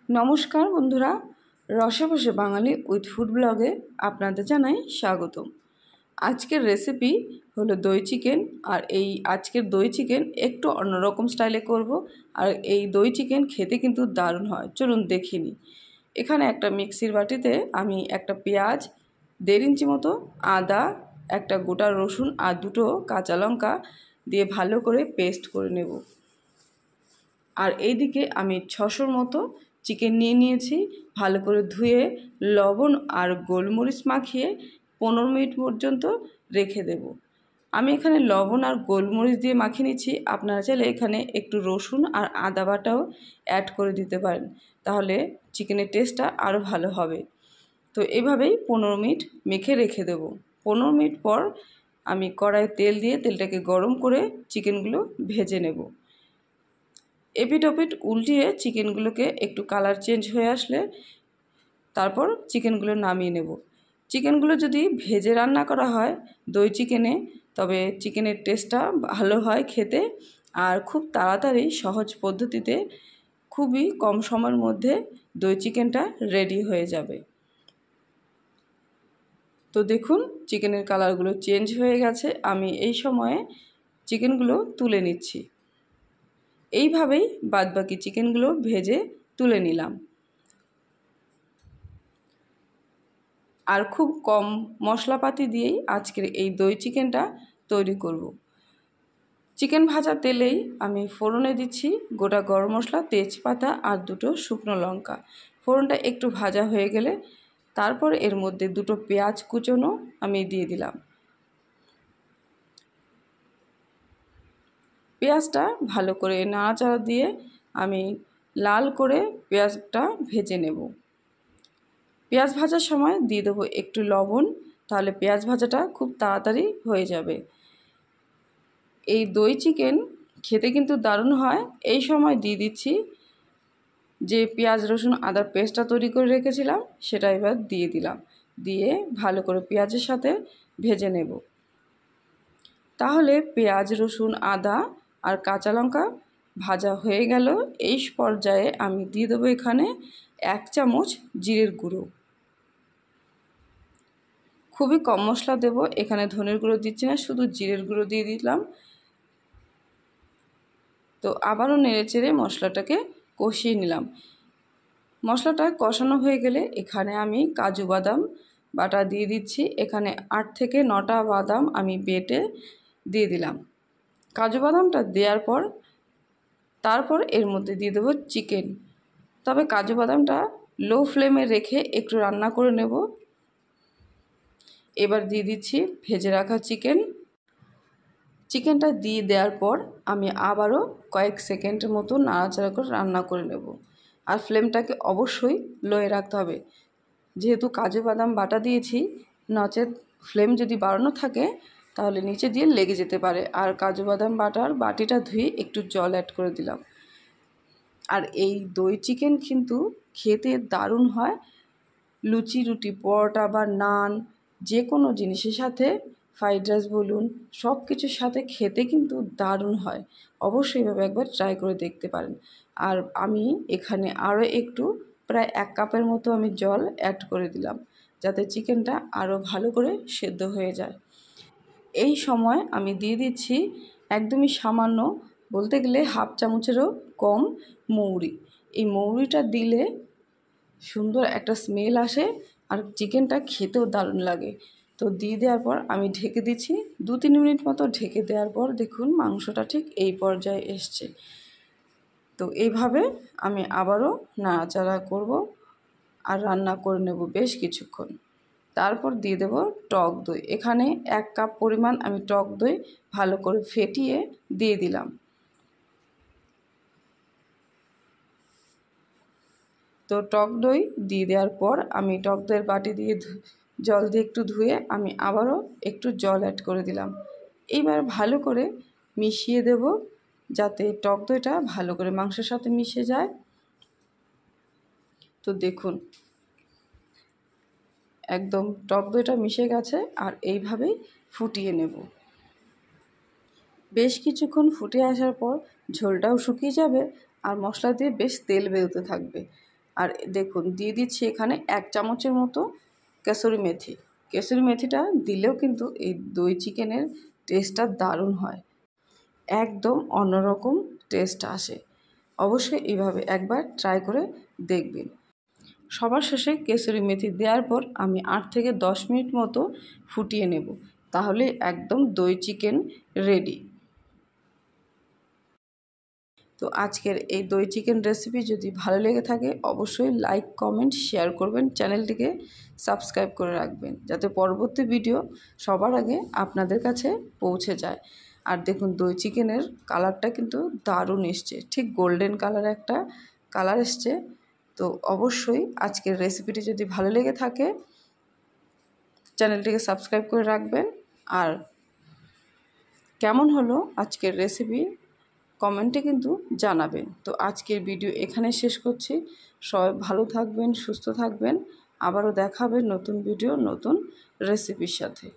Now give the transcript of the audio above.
নমস্কার বন্ধুরা, রসে বসে বাঙালি উইথ ফুড ব্লগে আপনাদের জানাই স্বাগতম। আজকের রেসিপি হলো দই চিকেন। আর এই আজকের দই চিকেন একটু অন্যরকম স্টাইলে করব। আর এই দই চিকেন খেতে কিন্তু দারুণ হয়, চলুন দেখে নিই। এখানে একটা মিক্সির বাটিতে আমি একটা পেঁয়াজ, 1.5 ইঞ্চি মতো আদা, একটা গোটা রসুন আর 2টো কাঁচা লঙ্কা দিয়ে ভালো করে পেস্ট করে নেব। আর এইদিকে আমি 600 মতো চিকেন নিয়েছি। ভালো করে ধুয়ে লবণ আর গোলমরিচ মাখিয়ে 15 মিনিট পর্যন্ত রেখে দেব। আমি এখানে লবণ আর গোলমরিচ দিয়ে মাখিয়ে নিচ্ছি। আপনারা চাইলে এখানে একটু রসুন আর আদা বাটাও অ্যাড করে দিতে পারেন, তাহলে চিকেনের টেস্টটা আরও ভালো হবে। তো এইভাবেই 15 মিনিট মেখে রেখে দেব। 15 মিনিট পর আমি কড়াইয়ে তেল দিয়ে তেলটাকে গরম করে চিকেনগুলো ভেজে নেব। এপিট ওপিট উল্টিয়ে চিকেনগুলোকে একটু কালার চেঞ্জ হয়ে আসলে তারপর চিকেনগুলো নামিয়ে নেব। চিকেনগুলো যদি ভেজে রান্না করা হয় দই চিকেনে, তবে চিকেনের টেস্টটা ভালো হয় খেতে, আর খুব তাড়াতাড়ি সহজ পদ্ধতিতে খুবই কম সময়ের মধ্যে দই চিকেনটা রেডি হয়ে যাবে। তো দেখুন চিকেনের কালারগুলো চেঞ্জ হয়ে গেছে। আমি এই সময়ে চিকেনগুলো তুলে নিচ্ছি। এইভাবেই বাদবাকি চিকেনগুলো ভেজে তুলে নিলাম। আর খুব কম মশলাপাতি দিয়েই আজকের এই দই চিকেনটা তৈরি করব। চিকেন ভাজা তেলেই আমি ফোড়নে দিচ্ছি গোটা গরম মশলা, তেজপাতা আর 2টো শুকনো লঙ্কা। ফোড়নটা একটু ভাজা হয়ে গেলে তারপর এর মধ্যে 2টো পেঁয়াজ কুচোনো আমি দিয়ে দিলাম। পেঁয়াজটা ভালো করে নাড়াচাড়া দিয়ে আমি লাল করে পেঁয়াজটা ভেজে নেব। পেঁয়াজ ভাজার সময় দিয়ে দেবো একটু লবণ, তাহলে পেঁয়াজ ভাজাটা খুব তাড়াতাড়ি হয়ে যাবে। এই দই চিকেন খেতে কিন্তু দারুণ হয়। এই সময় দিয়ে দিচ্ছি যে পেঁয়াজ রসুন আদার পেস্টটা তৈরি করে রেখেছিলাম, সেটা এবার দিয়ে দিলাম। দিয়ে ভালো করে পেঁয়াজের সাথে ভেজে নেব। তাহলে পেঁয়াজ রসুন আদা আর কাঁচা লঙ্কা ভাজা হয়ে গেল। এই পর্যায়ে আমি দিয়ে দেবো এখানে 1 চামচ জিরের গুঁড়ো। খুবই কম মশলা দেব, এখানে ধনের গুঁড়ো দিচ্ছি না, শুধু জিরের গুঁড়ো দিয়ে দিলাম। তো আবারও নেড়েচেড়ে মশলাটাকে কষিয়ে নিলাম। মশলাটা কষানো হয়ে গেলে এখানে আমি কাজু বাদাম বাটা দিয়ে দিচ্ছি। এখানে 8 থেকে 9টা বাদাম আমি বেটে দিয়ে দিলাম। কাজু বাদামটা দেওয়ার পর তারপর এর মধ্যে দিয়ে দেবো চিকেন। তবে কাজু বাদামটা লো ফ্লেমে রেখে একটু রান্না করে নেব। এবার দিয়ে দিচ্ছি ভেজে রাখা চিকেনটা দিয়ে দেওয়ার পর আমি আবারও কয়েক সেকেন্ডের মতো নাড়াচাড়া করে রান্না করে নেব। আর ফ্লেমটাকে অবশ্যই লোয়ে রাখতে হবে, যেহেতু কাজু বাদাম বাটা দিয়েছি। নচেত ফ্লেম যদি বাড়ানো থাকে তাহলে নিচে দিয়ে লেগে যেতে পারে। আর কাজু বাদাম বাটার বাটিটা ধুয়ে একটু জল অ্যাড করে দিলাম। আর এই দই চিকেন কিন্তু খেতে দারুণ হয়। লুচি, রুটি, পরোটা বা নান, যে কোনো জিনিসের সাথে, ফ্রাইড রাইস বলুন, সব কিছুর সাথে খেতে কিন্তু দারুণ হয়। অবশ্যই এভাবে একবার ট্রাই করে দেখতে পারেন। আর আমি এখানে আরও একটু প্রায় 1 কাপের মতো আমি জল অ্যাড করে দিলাম, যাতে চিকেনটা আরও ভালো করে সেদ্ধ হয়ে যায়। এই সময় আমি দিয়ে দিচ্ছি একদমই সামান্য, বলতে গেলে 1/2 চামচেরও কম মৌরি। এই মৌরিটা দিলে সুন্দর একটা স্মেল আসে আর চিকেনটা খেতেও দারুণ লাগে। তো দিয়ে দেওয়ার পর আমি ঢেকে দিচ্ছি 2-3 মিনিট মতো। ঢেকে দেওয়ার পর দেখুন মাংসটা ঠিক এই পর্যায়ে এসছে। তো এইভাবে আমি আবারও নাড়াচাড়া করব আর রান্না করে নেব বেশ কিছুক্ষণ। তারপর দিয়ে দেব টক দই। এখানে 1 কাপ পরিমাণ আমি টক দই ভালো করে ফেটিয়ে দিয়ে দিলাম। তো টক দই দিয়ে দেওয়ার পর আমি টক দইয়ের বাটি দিয়ে জল দিয়ে একটু ধুয়ে আমি আবারও একটু জল অ্যাড করে দিলাম। এইবার ভালো করে মিশিয়ে দেব, যাতে টক দইটা ভালো করে মাংসের সাথে মিশে যায়। তো দেখুন একদম টক দইটা মিশে গেছে। আর এইভাবেই ফুটিয়ে নেব। বেশ কিছুক্ষণ ফুটে আসার পর ঝোলটাও শুকিয়ে যাবে আর মশলা দিয়ে বেশ তেল বেরোতে থাকবে। আর দেখুন দিয়ে দিচ্ছি এখানে 1 চামচের মতো কেসুরি মেথি। কেসুরি মেথিটা দিলেও কিন্তু এই দই চিকেনের টেস্টটা দারুণ হয়, একদম অন্যরকম টেস্ট আসে। অবশ্যই এইভাবে একবার ট্রাই করে দেখবেন। সবার শেষে কেসুরি মেথি দেওয়ার পর আমি 8 থেকে 10 মিনিট মতো ফুটিয়ে নেব, তাহলে একদম দই চিকেন রেডি। তো আজকের এই দই চিকেন রেসিপি যদি ভালো লেগে থাকে অবশ্যই লাইক, কমেন্ট, শেয়ার করবেন, চ্যানেলটিকে সাবস্ক্রাইব করে রাখবেন যাতে পরবর্তী ভিডিও সবার আগে আপনাদের কাছে পৌঁছে যায়। আর দেখুন দই চিকেনের কালারটা কিন্তু দারুণ এসছে, ঠিক গোল্ডেন কালার একটা কালার এসছে। তো অবশ্যই আজকের রেসিপিটি যদি ভালো লেগে থাকে চ্যানেলটিকে সাবস্ক্রাইব করে রাখবেন। আর কেমন হলো আজকের রেসিপি কমেন্টে কিন্তু জানাবেন। তো আজকের ভিডিও এখানে শেষ করছি। সবাই ভালো থাকবেন, সুস্থ থাকবেন। আবারও দেখা হবে নতুন ভিডিও, নতুন রেসিপির সাথে।